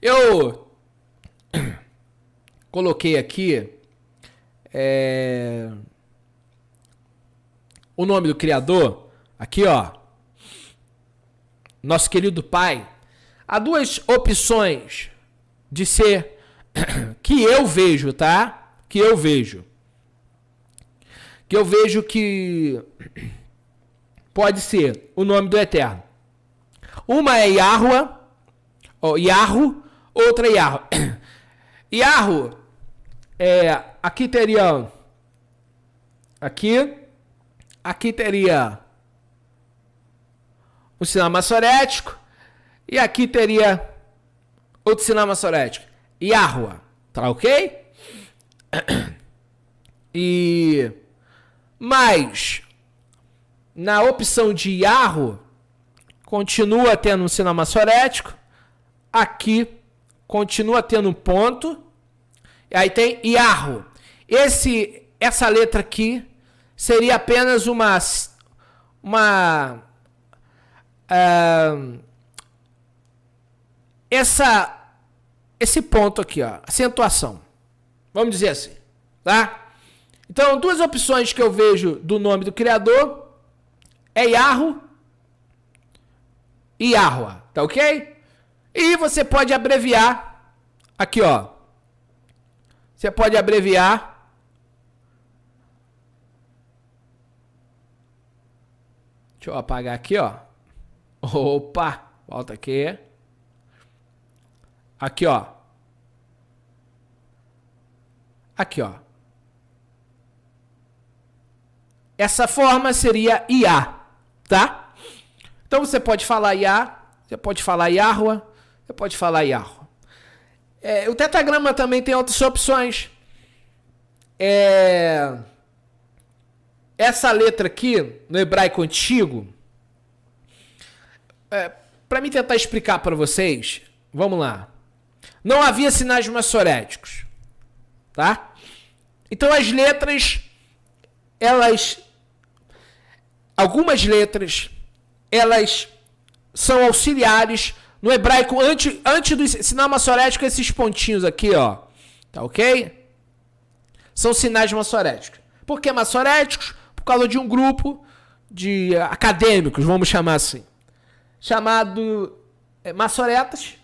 Eu coloquei aqui o nome do Criador. Aqui, ó. Nosso querido Pai. Há duas opções de ser que eu vejo, tá? Que eu vejo que pode ser o nome do Eterno. Uma é Yahuwah, Yahu, outra é Yahu. Yahu, aqui teria, aqui teria o sinal maçorético e aqui teria outro sinal maçorético. Yahuwah, tá ok? Mas na opção de Yahu continua tendo um sinal maçorético. Aqui continua tendo um ponto. Aí tem Yahu. Essa letra aqui seria apenas esse ponto aqui, ó, acentuação. Vamos dizer assim, tá? Então, duas opções que eu vejo do nome do Criador é Yahu e Yahuwah, tá ok? E você pode abreviar aqui, ó. Você pode abreviar deixa eu apagar aqui, ó. Opa, volta aqui. Aqui, ó. Aqui, ó. Essa forma seria Iá, tá? Então você pode falar Iá, você pode falar Yahuwah, você pode falar Yahuwah. O tetragrama também tem outras opções. Essa letra aqui, no hebraico antigo, para mim tentar explicar para vocês, vamos lá. Não havia sinais maçoréticos, tá? Então as letras, algumas letras, elas são auxiliares. No hebraico, antes do sinal maçorético, esses pontinhos aqui, ó, tá ok? São sinais maçoréticos. Por que maçoréticos? Por causa de um grupo de acadêmicos, vamos chamar assim, chamado maçoretas,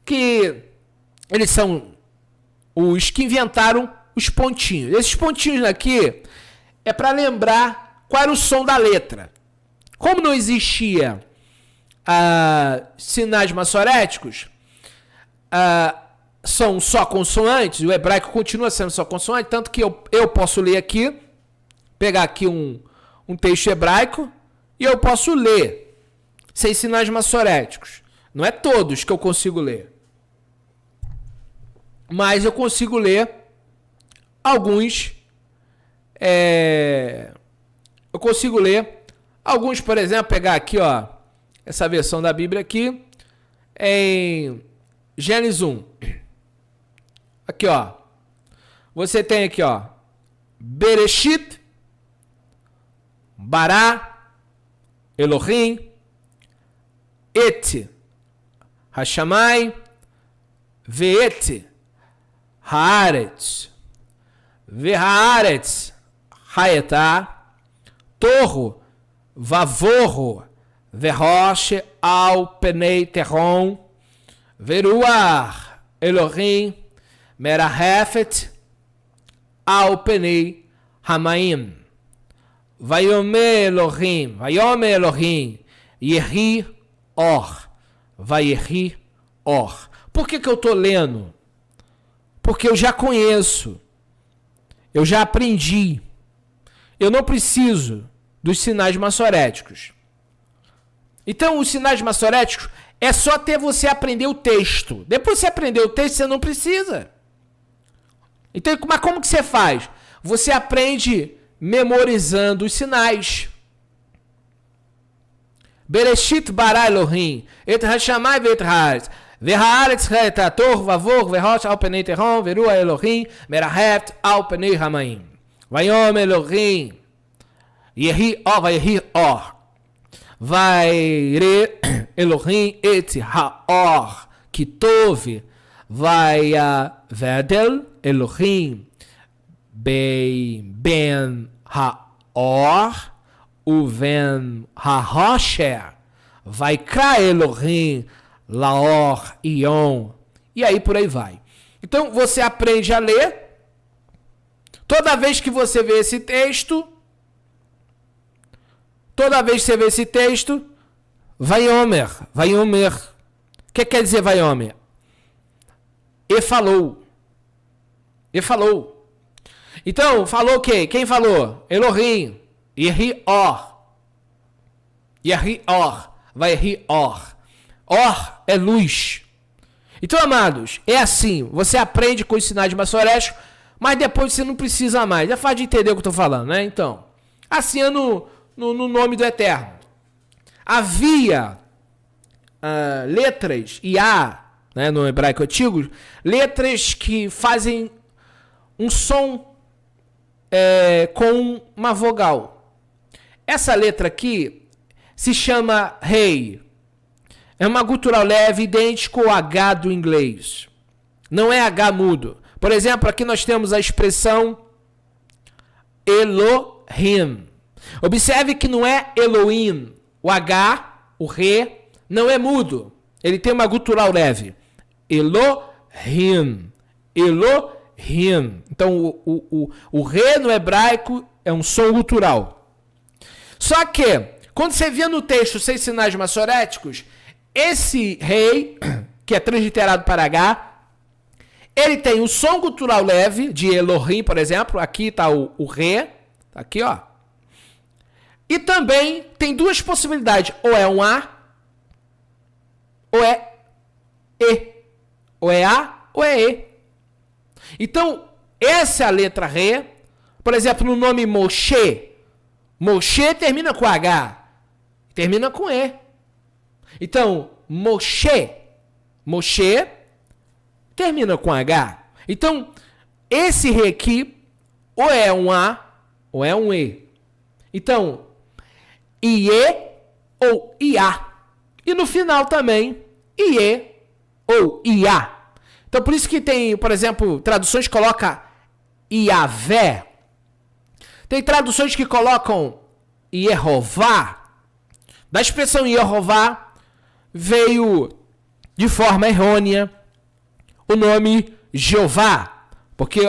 que eles são os que inventaram os pontinhos. Esses pontinhos aqui é para lembrar qual era o som da letra. Como não existia sinais maçoréticos, são só consoantes, o hebraico continua sendo só consoante, tanto que eu posso ler aqui, pegar aqui um texto hebraico, e eu posso ler sem sinais maçoréticos. Não é todos que eu consigo ler, mas eu consigo ler alguns. Eu consigo ler alguns, por exemplo, pegar aqui, ó, essa versão da Bíblia aqui, em Gênesis 1. Aqui, ó. Você tem aqui, ó, Bereshit, Bará, Elohim, Et, Hashamai, Veet, Haaretz, Vehaaretz, Hayetá, Torro, Vavorro, Verroche, Al, Penei, Terron, Veruar, Elohim, Merahefet, Al, Penei, Hamaim, Vayome Elohim, Yehi, Or, Vayehi, Or. Por que eu estou lendo? Porque eu já conheço, eu já aprendi, eu não preciso dos sinais maçoréticos. Então, os sinais maçoréticos é só até você aprender o texto. Depois que você aprender o texto, você não precisa. Então, mas como que você faz? Você aprende memorizando os sinais. Bereshit bara Elohim, et hashamai ve'et haaretz, ve'haaretz ha'eta tor vavor ve'rosh al penei terron, verua Elohim, meraheft al penei hamaim. Vayom Elohim, yehi or, Vaire Elohim et haor Kitov, Vayavadel Elohim Ben Haor Uven Hahosher Vaikra Elohim Laor Ion. E aí por aí vai. Então você aprende a ler. Toda vez que você vê esse texto, Vaiomer. O que quer dizer Vaiomer? E falou. Então, falou o quê? Quem falou? Elohim. Yehi-or. Vai-ri-or. Or é luz. Então, amados, é assim. Você aprende com os sinais massoréticos, mas depois você não precisa mais. Já faz de entender o que eu estou falando, né? Então, assim é no nome do Eterno. Havia letras, e há, né, no hebraico antigo, letras que fazem um som com uma vogal. Essa letra aqui se chama rei. É uma gutural leve, idêntico ao H do inglês. Não é H mudo. Por exemplo, aqui nós temos a expressão Elohim. Observe que não é Elohim. O H, o Re, não é mudo. Ele tem uma gutural leve. Elohim. Então, o Re no hebraico é um som gutural. Só que, quando você vê no texto seis sinais massoréticos, esse rei, que é transliterado para H, ele tem um som gutural leve, de Elohim, por exemplo. Aqui está o Re. Tá aqui, ó. E também tem duas possibilidades. Ou é um A, ou é E. Ou é A, ou é E. Então, essa é a letra Re. Por exemplo, no nome Moshe. Moshe termina com H. Termina com E. Então, Moshe termina com H. Então, esse Re aqui, ou é um A, ou é um E. Então, Ie ou Ia. E no final também, Ie ou Ia. Então, por isso que tem, por exemplo, traduções que colocam Iavé. Tem traduções que colocam Yehová. Da expressão Yehová veio de forma errônea o nome Jeová, porque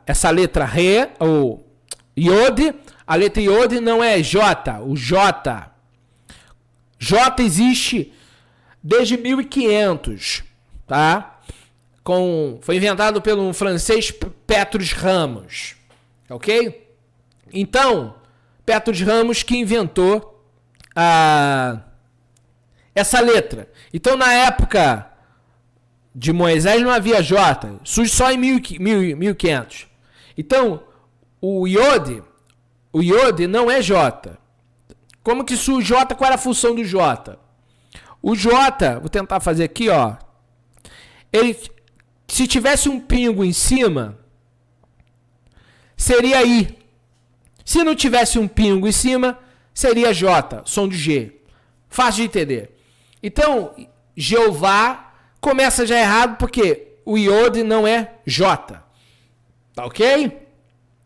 essa letra Re ou Yod, a letra Yod não é J, o J. J existe desde 1500, tá? Foi inventado pelo francês Petrus Ramos, ok? Então, Petrus Ramos que inventou essa letra. Então, na época de Moisés não havia J, surge só em 1500. Então, o Yod não é J. Como que surge J? Qual era a função do J? O J, vou tentar fazer aqui, ó. Ele, se tivesse um pingo em cima, seria I. Se não tivesse um pingo em cima, seria J, som de G. Fácil de entender. Então, Jeová começa já errado porque o Yod não é J. Tá ok?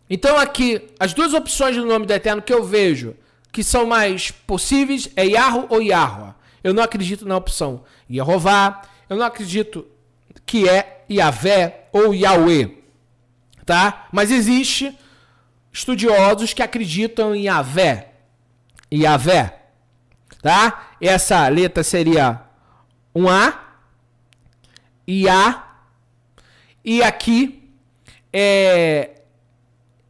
Então aqui, as duas opções do nome do Eterno que eu vejo que são mais possíveis é Yahoo ou Yahweh. Eu não acredito na opção Yehová. Eu não acredito que é Yavé ou Yahweh. Tá? Mas existe estudiosos que acreditam em Yavé. Tá? Essa letra seria um A. Ia. E aqui,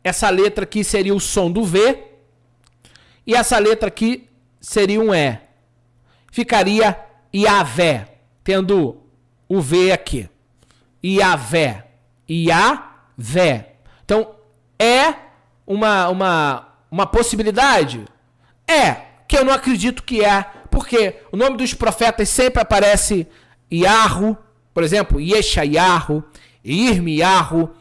essa letra aqui seria o som do V. E essa letra aqui seria um E. Ficaria Iavé, tendo o V aqui. Iavé. Iavé. Então, é uma possibilidade? É, que eu não acredito que é. Porque o nome dos profetas sempre aparece Yahu, por exemplo, Yeshayahu, Irmiyahu.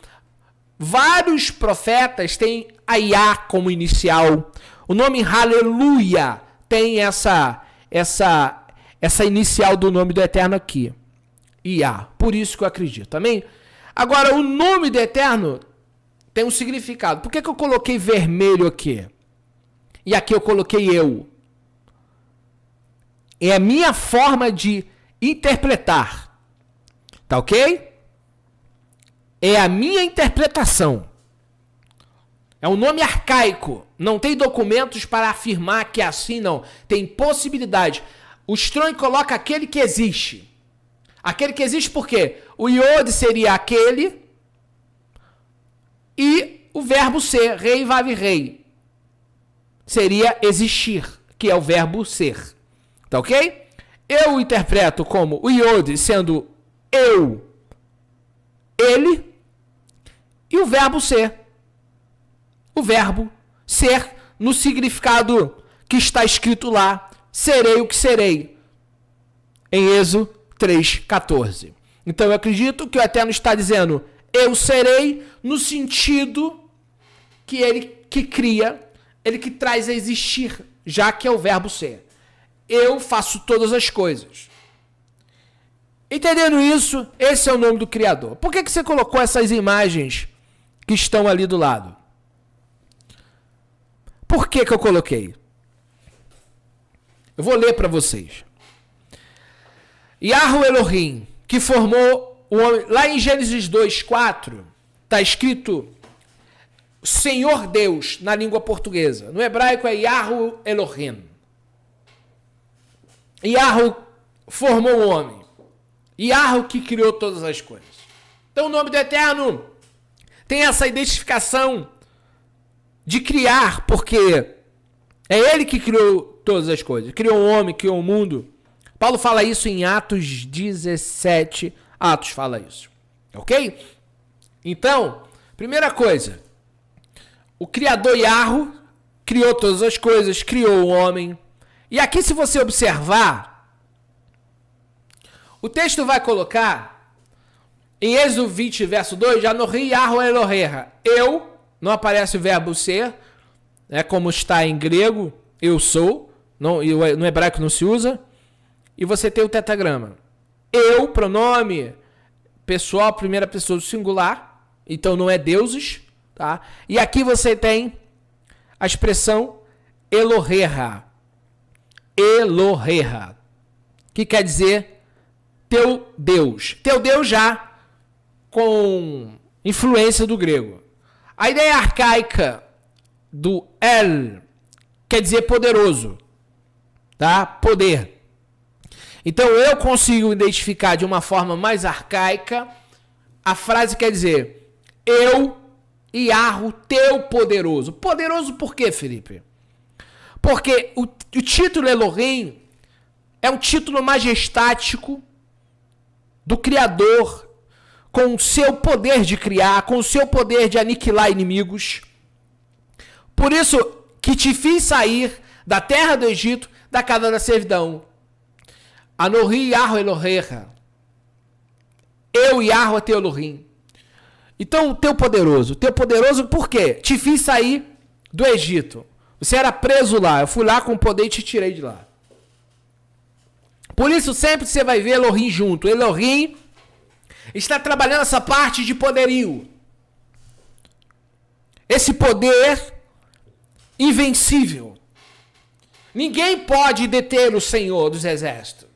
Vários profetas têm a Yah como inicial. O nome Aleluia tem essa essa inicial do nome do Eterno aqui. Iá. Por isso que eu acredito. Amém? Agora, o nome do Eterno tem um significado. Por que eu coloquei vermelho aqui? E aqui eu coloquei eu. É a minha forma de interpretar. Tá ok? É a minha interpretação. É um nome arcaico. Não tem documentos para afirmar que é assim, não. Tem possibilidade. O Strong coloca aquele que existe. Aquele que existe por quê? O Iod seria aquele e o verbo ser, rei, vav, rei, seria existir, que é o verbo ser. Tá ok? Eu interpreto como o Iod sendo eu, ele, e o verbo ser. O verbo ser no significado que está escrito lá, serei o que serei, em Êxodo 3:14. Então eu acredito que o Eterno está dizendo, eu serei, no sentido que ele que cria, ele que traz a existir, já que é o verbo ser. Eu faço todas as coisas. Entendendo isso, esse é o nome do Criador. Por que você colocou essas imagens que estão ali do lado? Por que eu coloquei? Eu vou ler para vocês. Yahweh Elohim, que formou o homem. Lá em Gênesis 2:4, está escrito Senhor Deus na língua portuguesa. No hebraico é Yahweh Elohim. Yahweh formou o homem. Yahweh que criou todas as coisas. Então o nome do Eterno tem essa identificação de criar, porque é ele que criou todas as coisas. Criou o homem, criou o mundo. Paulo fala isso em Atos 17. Atos fala isso. Ok? Então, primeira coisa. O Criador Yahweh criou todas as coisas, criou o homem. E aqui, se você observar, o texto vai colocar, em Êxodo 20, verso 2, Anohi Yahweh Elohecha. Eu, não aparece o verbo ser, como está em grego, eu sou, no hebraico não se usa. E você tem o tetragrama. Eu, pronome pessoal, primeira pessoa do singular. Então não é deuses. Tá? E aqui você tem a expressão Elohecha. Elohecha. Que quer dizer teu Deus. Teu Deus já com influência do grego. A ideia arcaica do El quer dizer poderoso. Tá? Poder. Então eu consigo identificar de uma forma mais arcaica, a frase quer dizer, eu, Yahweh, teu poderoso. Poderoso por quê, Felipe? Porque o título Elohim é um título majestático do Criador, com o seu poder de criar, com o seu poder de aniquilar inimigos. Por isso que te fiz sair da terra do Egito, da casa da servidão. Anohi Yahweh Elohecha. Eu, Yahweh, teu Elohim. Então, teu poderoso por quê? Te fiz sair do Egito. Você era preso lá, eu fui lá com o poder e te tirei de lá. Por isso, sempre você vai ver Elohim junto. Elohim está trabalhando essa parte de poderio. Esse poder invencível. Ninguém pode deter o Senhor dos Exércitos.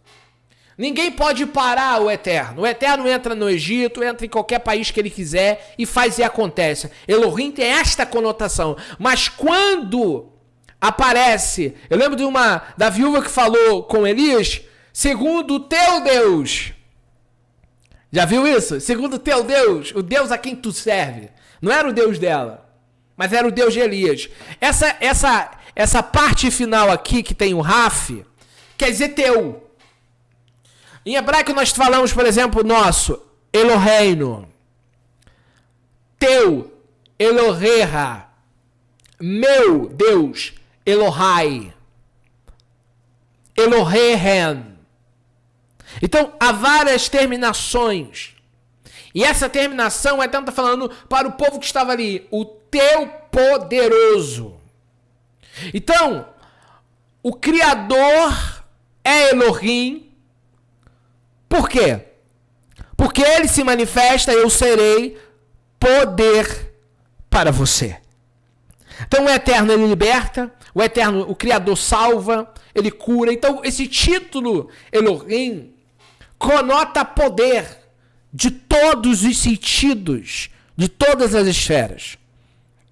Ninguém pode parar o Eterno. O Eterno entra no Egito, entra em qualquer país que ele quiser e faz e acontece. Elohim tem esta conotação. Mas quando aparece, eu lembro da viúva que falou com Elias, segundo o teu Deus. Já viu isso? Segundo o teu Deus, o Deus a quem tu serve. Não era o Deus dela, mas era o Deus de Elias. Essa parte final aqui que tem o Raf, quer dizer teu. Em hebraico nós falamos, por exemplo, nosso, Eloheinu, teu, Elohecha, meu Deus, Elohai, Elohehen. Então, há várias terminações. E essa terminação, então está falando para o povo que estava ali, o teu poderoso. Então, o Criador é Elohim. Por quê? Porque ele se manifesta, eu serei poder para você. Então o Eterno, ele liberta, o Eterno, o Criador salva, ele cura. Então esse título Elohim conota poder de todos os sentidos, de todas as esferas.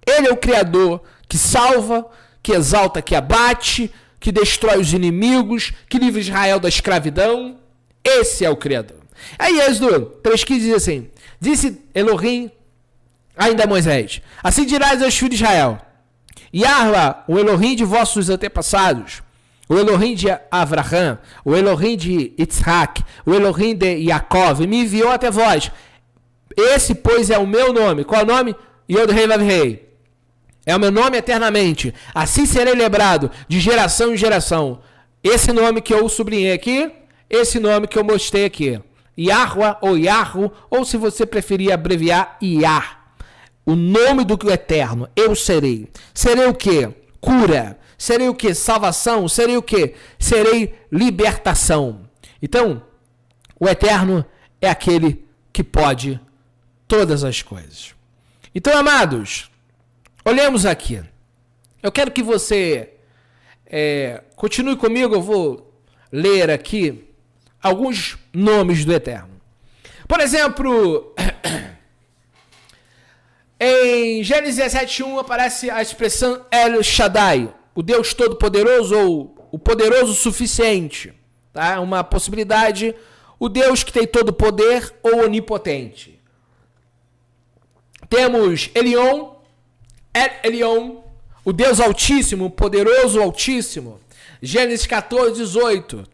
Ele é o Criador que salva, que exalta, que abate, que destrói os inimigos, que livra Israel da escravidão. Esse é o Criador. Aí Êxodo 3,15 diz assim: disse Elohim ainda a Moisés: assim dirás aos filhos de Israel: Yahveh, o Elohim de vossos antepassados, o Elohim de Avraham, o Elohim de Yitzhak, o Elohim de Jacob, me enviou até vós. Esse, pois, é o meu nome. Qual é o nome? Yod-Hei Vav-Hei. É o meu nome eternamente. Assim serei lembrado de geração em geração. Esse nome que eu sublinhei aqui, esse nome que eu mostrei aqui. Yahweh ou Yahu, ou se você preferir abreviar, Yah. O nome do Eterno, eu serei. Serei o quê? Cura. Serei o quê? Salvação. Serei o quê? Serei libertação. Então, o Eterno é aquele que pode todas as coisas. Então, amados, olhemos aqui. Eu quero que você continue comigo. Eu vou ler aqui alguns nomes do Eterno. Por exemplo, em Gênesis 17:1 aparece a expressão El Shaddai, o Deus Todo-Poderoso ou o Poderoso Suficiente. Tá? Uma possibilidade, o Deus que tem todo poder ou onipotente. Temos Elion, El Elyon, o Deus Altíssimo, Poderoso Altíssimo. Gênesis 14:18.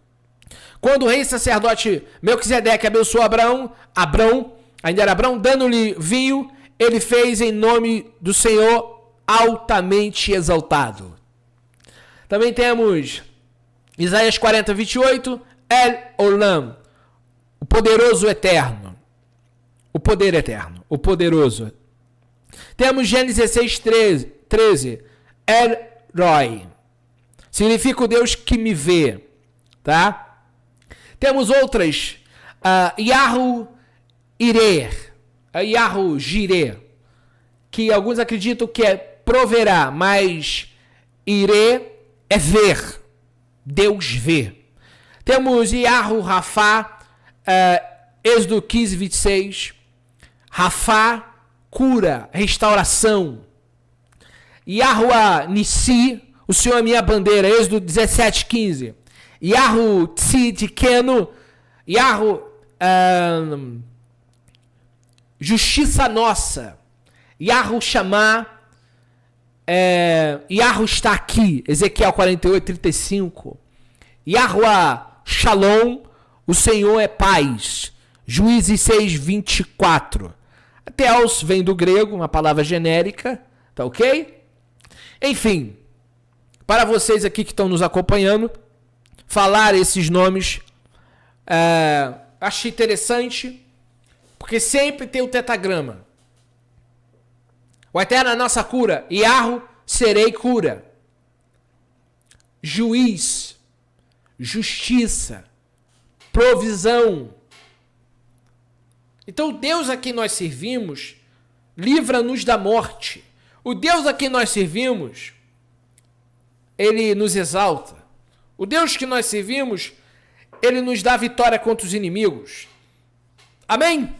Quando o rei sacerdote Melquisedeque abençoou Abrão, ainda era Abrão, dando-lhe vinho, ele fez em nome do Senhor altamente exaltado. Também temos Isaías 40:28, El Olam, o poderoso eterno. O poder eterno, o poderoso. Temos Gênesis 16:13, El Roi. Significa o Deus que me vê, tá? Temos outras, Yahu Ireh, Yahu Jireh, que alguns acreditam que é proverá, mas Ireh é ver, Deus vê. Temos Yahu Rafá, Êxodo 15:26, Rafá, cura, restauração. Yahuwah Nissi, o Senhor é minha bandeira, Êxodo 17:15. Yahu Tzidkenu, Yahu justiça nossa. Yahu Shammah, Yahu está aqui, Ezequiel 48:35. Yahuwah Shalom, o Senhor é paz, Juízes 6:24. Theos vem do grego, uma palavra genérica, tá ok? Enfim, para vocês aqui que estão nos acompanhando, falar esses nomes, achei interessante, porque sempre tem o tetagrama. O Eterno é a nossa cura, Yahu, serei cura. Juiz, justiça, provisão. Então o Deus a quem nós servimos livra-nos da morte. O Deus a quem nós servimos, ele nos exalta. O Deus que nós servimos, ele nos dá vitória contra os inimigos. Amém?